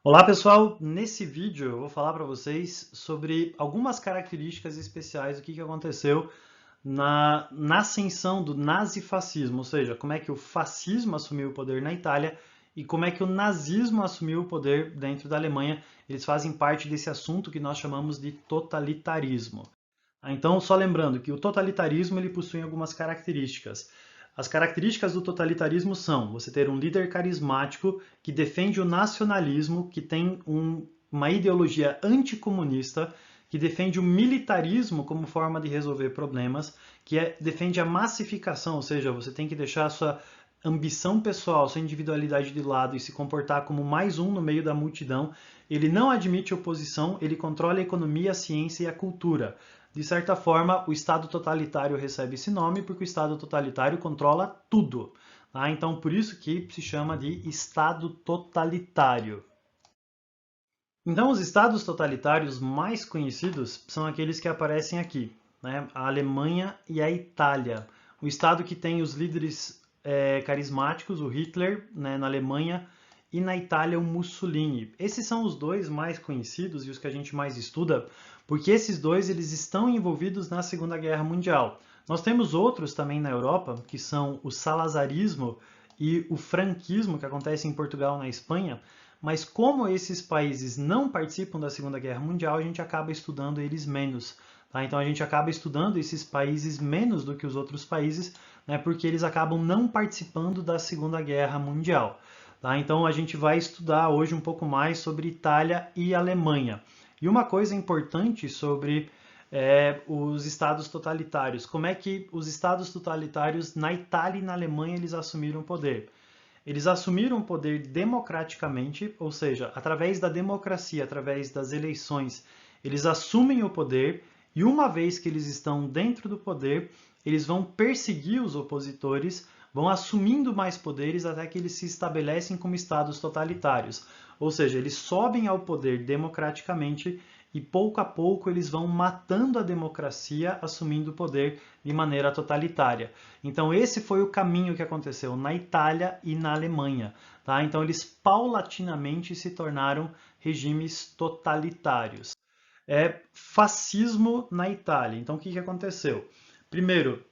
Olá pessoal, nesse vídeo eu vou falar para vocês sobre algumas características especiais do que aconteceu na ascensão do nazifascismo, ou seja, como é que o fascismo assumiu o poder na Itália e como é que o nazismo assumiu o poder dentro da Alemanha. Eles fazem parte desse assunto que nós chamamos de totalitarismo. Então, só lembrando que o totalitarismo ele possui algumas características. As características do totalitarismo são você ter um líder carismático que defende o nacionalismo, que tem uma ideologia anticomunista, que defende o militarismo como forma de resolver problemas, defende a massificação, ou seja, você tem que deixar a sua ambição pessoal, sua individualidade de lado e se comportar como mais um no meio da multidão. Ele não admite oposição, ele controla a economia, a ciência e a cultura. De certa forma, o Estado totalitário recebe esse nome porque o Estado totalitário controla tudo. Tá? Então, por isso que se chama de Estado totalitário. Então, os estados totalitários mais conhecidos são aqueles que aparecem aqui, né? A Alemanha e a Itália. O estado que tem os líderes carismáticos, o Hitler, né, na Alemanha, e na Itália o Mussolini. Esses são os dois mais conhecidos e os que a gente mais estuda, porque esses dois eles estão envolvidos na Segunda Guerra Mundial. Nós temos outros também na Europa, que são o salazarismo e o franquismo, que acontece em Portugal e na Espanha, mas como esses países não participam da Segunda Guerra Mundial, a gente acaba estudando eles menos. Tá? Então a gente acaba estudando esses países menos do que os outros países, né, porque eles acabam não participando da Segunda Guerra Mundial. Tá? Então a gente vai estudar hoje um pouco mais sobre Itália e Alemanha. E uma coisa importante sobre os estados totalitários, como é que os estados totalitários na Itália e na Alemanha eles assumiram o poder? Eles assumiram o poder democraticamente, ou seja, através da democracia, através das eleições, eles assumem o poder e uma vez que eles estão dentro do poder, eles vão perseguir os opositores, vão assumindo mais poderes até que eles se estabelecem como estados totalitários. Ou seja, eles sobem ao poder democraticamente e pouco a pouco eles vão matando a democracia, assumindo o poder de maneira totalitária. Então esse foi o caminho que aconteceu na Itália e na Alemanha. Tá? Então eles paulatinamente se tornaram regimes totalitários. Fascismo na Itália. Então o que aconteceu? Primeiro,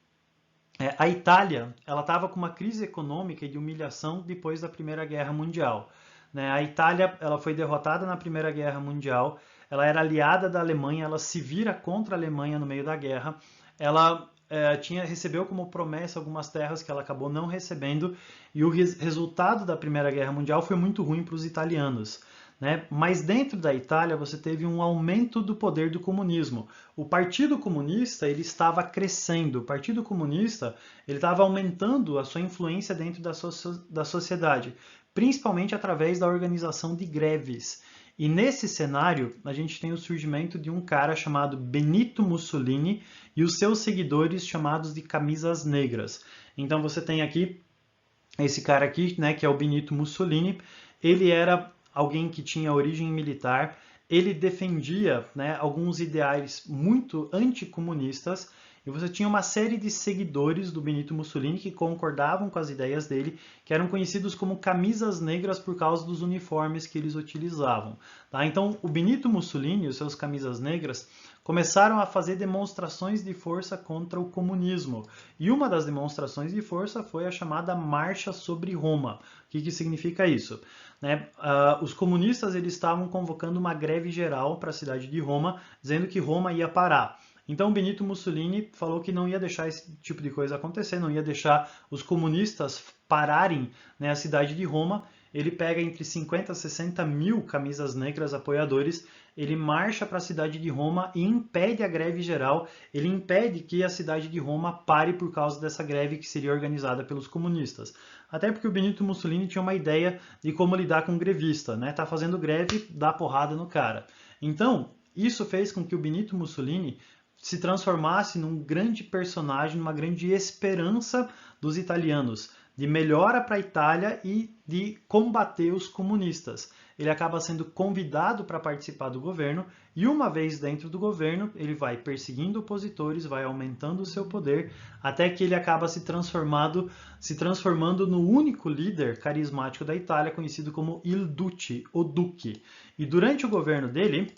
a Itália ela estava com uma crise econômica e de humilhação depois da Primeira Guerra Mundial. Né? A Itália ela foi derrotada na Primeira Guerra Mundial, ela era aliada da Alemanha, ela se vira contra a Alemanha no meio da guerra, ela recebeu como promessa algumas terras que ela acabou não recebendo, e o resultado da Primeira Guerra Mundial foi muito ruim para os italianos. Né? Mas dentro da Itália você teve um aumento do poder do comunismo. O Partido Comunista ele estava crescendo, o Partido Comunista ele estava aumentando a sua influência dentro da sociedade, principalmente através da organização de greves. E nesse cenário, a gente tem o surgimento de um cara chamado Benito Mussolini e os seus seguidores chamados de camisas negras. Então você tem aqui esse cara aqui, né, que é o Benito Mussolini. Ele era alguém que tinha origem militar, ele defendia, né, alguns ideais muito anticomunistas, e você tinha uma série de seguidores do Benito Mussolini que concordavam com as ideias dele, que eram conhecidos como camisas negras por causa dos uniformes que eles utilizavam. Tá? Então, o Benito Mussolini e os seus camisas negras começaram a fazer demonstrações de força contra o comunismo. E uma das demonstrações de força foi a chamada Marcha sobre Roma. O que significa isso? Né? Os comunistas eles estavam convocando uma greve geral para a cidade de Roma, dizendo que Roma ia parar. Então Benito Mussolini falou que não ia deixar esse tipo de coisa acontecer, não ia deixar os comunistas pararem, né, a cidade de Roma. Ele pega entre 50 e 60 mil camisas negras apoiadores, ele marcha para a cidade de Roma e impede a greve geral, ele impede que a cidade de Roma pare por causa dessa greve que seria organizada pelos comunistas. Até porque o Benito Mussolini tinha uma ideia de como lidar com um grevista, né? Tá fazendo greve, dá porrada no cara. Então, isso fez com que o Benito Mussolini se transformasse num grande personagem, numa grande esperança dos italianos. de melhora para a Itália e de combater os comunistas. Ele acaba sendo convidado para participar do governo e uma vez dentro do governo, ele vai perseguindo opositores, vai aumentando o seu poder, até que ele acaba se transformando no único líder carismático da Itália, conhecido como Il Duce, o Duque. E durante o governo dele,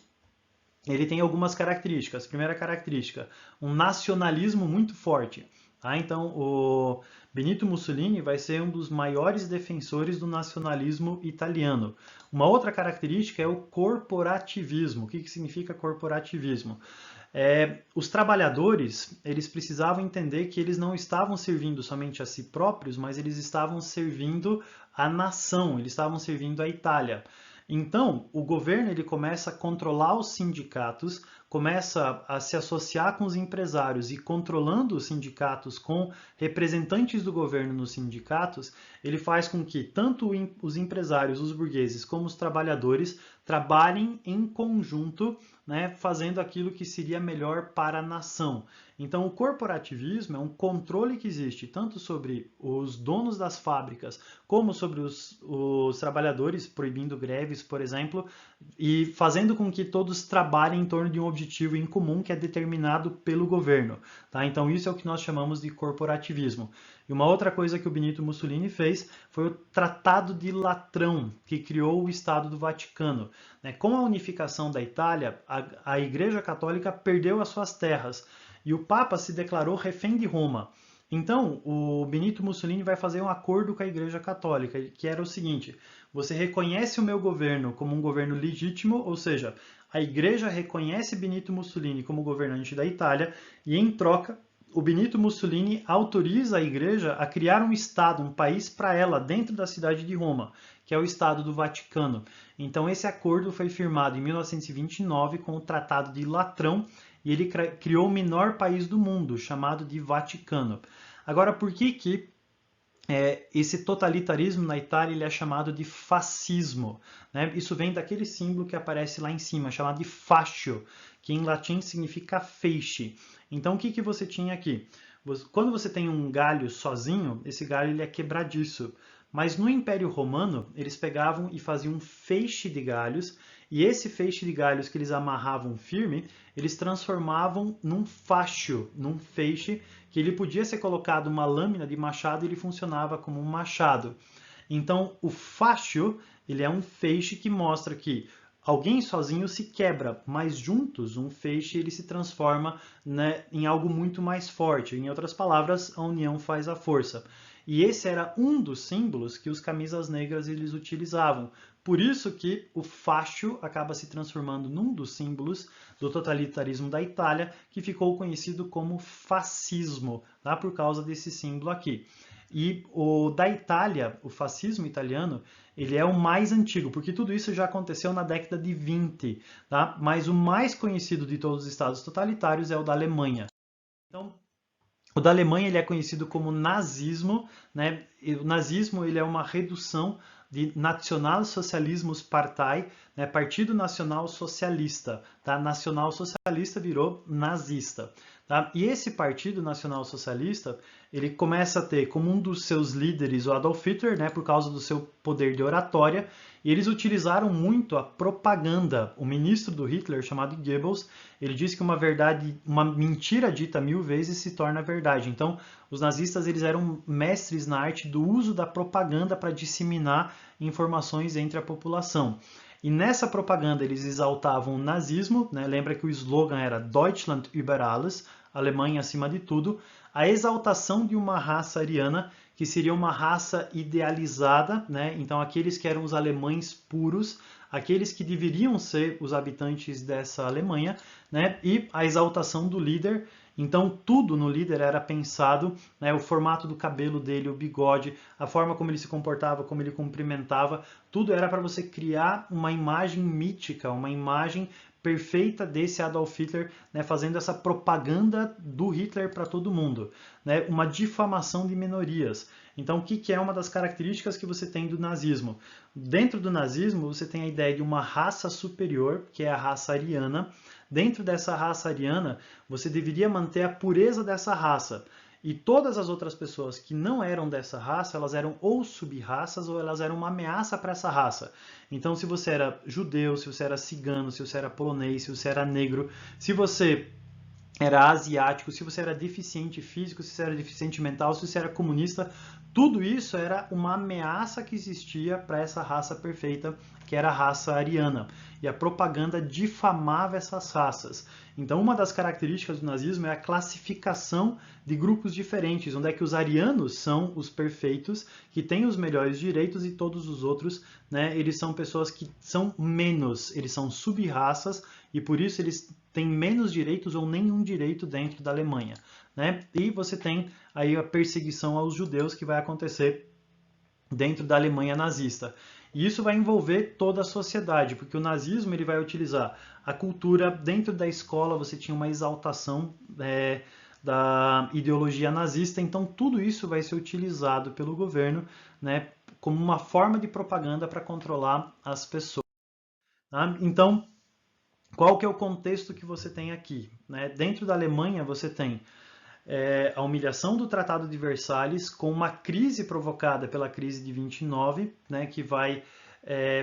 ele tem algumas características. Primeira característica, um nacionalismo muito forte. Tá? Então, o Benito Mussolini vai ser um dos maiores defensores do nacionalismo italiano. Uma outra característica é o corporativismo. O que significa corporativismo? Os trabalhadores, eles precisavam entender que eles não estavam servindo somente a si próprios, mas eles estavam servindo a nação, eles estavam servindo a Itália. Então, o governo ele começa a controlar os sindicatos, começa a se associar com os empresários e controlando os sindicatos com representantes do governo nos sindicatos, ele faz com que tanto os empresários, os burgueses, como os trabalhadores trabalhem em conjunto, né, fazendo aquilo que seria melhor para a nação. Então, o corporativismo é um controle que existe tanto sobre os donos das fábricas como sobre os trabalhadores, proibindo greves, por exemplo, e fazendo com que todos trabalhem em torno de um objetivo em comum que é determinado pelo governo. Tá? Então, isso é o que nós chamamos de corporativismo. E uma outra coisa que o Benito Mussolini fez foi o Tratado de Latrão, que criou o Estado do Vaticano. Com a unificação da Itália, a Igreja Católica perdeu as suas terras e o Papa se declarou refém de Roma. Então, o Benito Mussolini vai fazer um acordo com a Igreja Católica, que era o seguinte: você reconhece o meu governo como um governo legítimo, ou seja, a Igreja reconhece Benito Mussolini como governante da Itália e, em troca, o Benito Mussolini autoriza a Igreja a criar um Estado, um país para ela, dentro da cidade de Roma, que é o Estado do Vaticano. Então, esse acordo foi firmado em 1929 com o Tratado de Latrão e ele criou o menor país do mundo, chamado de Vaticano. Agora, por que esse totalitarismo na Itália ele é chamado de fascismo? Né? Isso vem daquele símbolo que aparece lá em cima, chamado de fascio, que em latim significa feixe. Então, o que você tinha aqui? Quando você tem um galho sozinho, esse galho ele é quebradiço. Mas no Império Romano, eles pegavam e faziam um feixe de galhos, e esse feixe de galhos que eles amarravam firme, eles transformavam num fascio, num feixe, que ele podia ser colocado uma lâmina de machado e ele funcionava como um machado. Então, o fascio, ele é um feixe que mostra que alguém sozinho se quebra, mas juntos um feixe ele se transforma, né, em algo muito mais forte. Em outras palavras, a união faz a força. E esse era um dos símbolos que os camisas negras eles utilizavam. Por isso que o fascio acaba se transformando num dos símbolos do totalitarismo da Itália, que ficou conhecido como fascismo, tá? Por causa desse símbolo aqui. E o da Itália, o fascismo italiano, ele é o mais antigo, porque tudo isso já aconteceu na década de 20, tá? Mas o mais conhecido de todos os estados totalitários é o da Alemanha. Então, o da Alemanha ele é conhecido como nazismo, né? E o nazismo ele é uma redução de Nationalsozialismuspartei, né? Partido Nacional Socialista. Tá? Nacional Socialista virou nazista. Tá? E esse Partido Nacional Socialista ele começa a ter como um dos seus líderes o Adolf Hitler, né? Por causa do seu poder de oratória, e eles utilizaram muito a propaganda. O ministro do Hitler, chamado Goebbels, ele disse que uma mentira dita 1000 vezes se torna verdade. Então, os nazistas eles eram mestres na arte do uso da propaganda para disseminar informações entre a população. E nessa propaganda eles exaltavam o nazismo, né? Lembra que o slogan era Deutschland über alles, Alemanha acima de tudo, a exaltação de uma raça ariana, que seria uma raça idealizada, né? Então aqueles que eram os alemães puros, aqueles que deveriam ser os habitantes dessa Alemanha, né? E a exaltação do líder. Então tudo no líder era pensado, né? O formato do cabelo dele, o bigode, a forma como ele se comportava, como ele cumprimentava, tudo era para você criar uma imagem mítica, uma imagem perfeita desse Adolf Hitler, né, fazendo essa propaganda do Hitler para todo mundo, né, uma difamação de minorias. Então, o que é uma das características que você tem do nazismo? Dentro do nazismo, você tem a ideia de uma raça superior, que é a raça ariana. Dentro dessa raça ariana, você deveria manter a pureza dessa raça. E todas as outras pessoas que não eram dessa raça, elas eram ou sub-raças ou elas eram uma ameaça para essa raça. Então, se você era judeu, se você era cigano, se você era polonês, se você era negro, se você era asiático, se você era deficiente físico, se você era deficiente mental, se você era comunista, tudo isso era uma ameaça que existia para essa raça perfeita, que era a raça ariana. E a propaganda difamava essas raças. Então, uma das características do nazismo é a classificação de grupos diferentes, onde é que os arianos são os perfeitos, que têm os melhores direitos, e todos os outros, né, eles são pessoas que são menos, eles são sub-raças, e por isso eles têm menos direitos ou nenhum direito dentro da Alemanha, né? E você tem aí a perseguição aos judeus que vai acontecer dentro da Alemanha nazista. E isso vai envolver toda a sociedade, porque o nazismo ele vai utilizar a cultura. Dentro da escola você tinha uma exaltação da ideologia nazista, então tudo isso vai ser utilizado pelo governo, né, como uma forma de propaganda para controlar as pessoas. Tá? Então, qual que é o contexto que você tem aqui? Né? Dentro da Alemanha você tem a humilhação do Tratado de Versalhes, com uma crise provocada pela crise de 29, né, que vai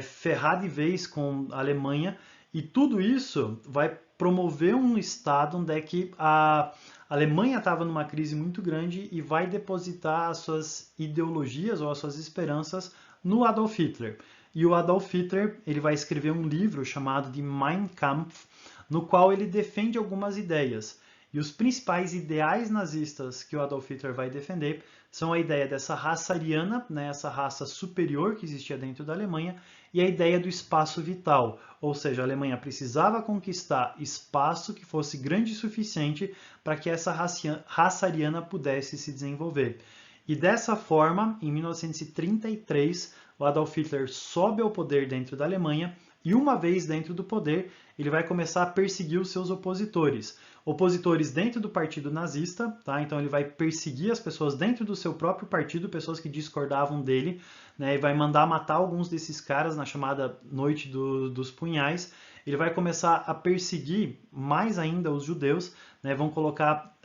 ferrar de vez com a Alemanha, e tudo isso vai promover um estado onde é que a Alemanha estava numa crise muito grande e vai depositar as suas ideologias ou as suas esperanças no Adolf Hitler. E o Adolf Hitler ele vai escrever um livro chamado de Mein Kampf, no qual ele defende algumas ideias. E os principais ideais nazistas que o Adolf Hitler vai defender são a ideia dessa raça ariana, né, essa raça superior que existia dentro da Alemanha, e a ideia do espaço vital, ou seja, a Alemanha precisava conquistar espaço que fosse grande o suficiente para que essa raça ariana pudesse se desenvolver. E dessa forma, em 1933, o Adolf Hitler sobe ao poder dentro da Alemanha, e uma vez dentro do poder, ele vai começar a perseguir os seus opositores. Opositores dentro do partido nazista, tá? Então ele vai perseguir as pessoas dentro do seu próprio partido, pessoas que discordavam dele, né? E vai mandar matar alguns desses caras na chamada Noite dos Punhais. Ele vai começar a perseguir mais ainda os judeus, né? Vão colocar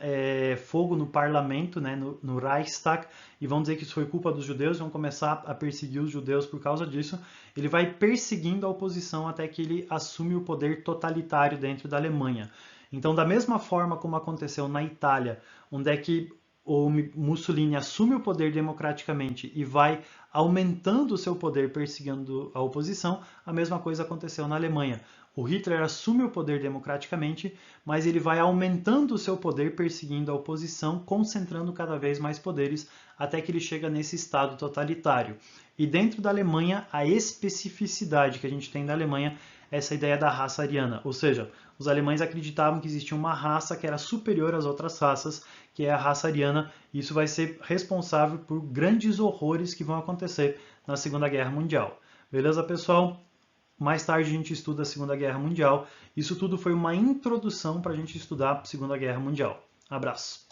fogo no parlamento, né? no Reichstag, e vão dizer que isso foi culpa dos judeus, vão começar a perseguir os judeus por causa disso. Ele vai perseguindo a oposição até que ele assume o poder totalitário dentro da Alemanha. Então, da mesma forma como aconteceu na Itália, onde é que o Mussolini assume o poder democraticamente e vai aumentando o seu poder perseguindo a oposição, a mesma coisa aconteceu na Alemanha. O Hitler assume o poder democraticamente, mas ele vai aumentando o seu poder perseguindo a oposição, concentrando cada vez mais poderes, até que ele chega nesse estado totalitário. E dentro da Alemanha, a especificidade que a gente tem da Alemanha é essa ideia da raça ariana, ou seja, os alemães acreditavam que existia uma raça que era superior às outras raças, que é a raça ariana, e isso vai ser responsável por grandes horrores que vão acontecer na Segunda Guerra Mundial. Beleza, pessoal? Mais tarde a gente estuda a Segunda Guerra Mundial. Isso tudo foi uma introdução para a gente estudar a Segunda Guerra Mundial. Abraço!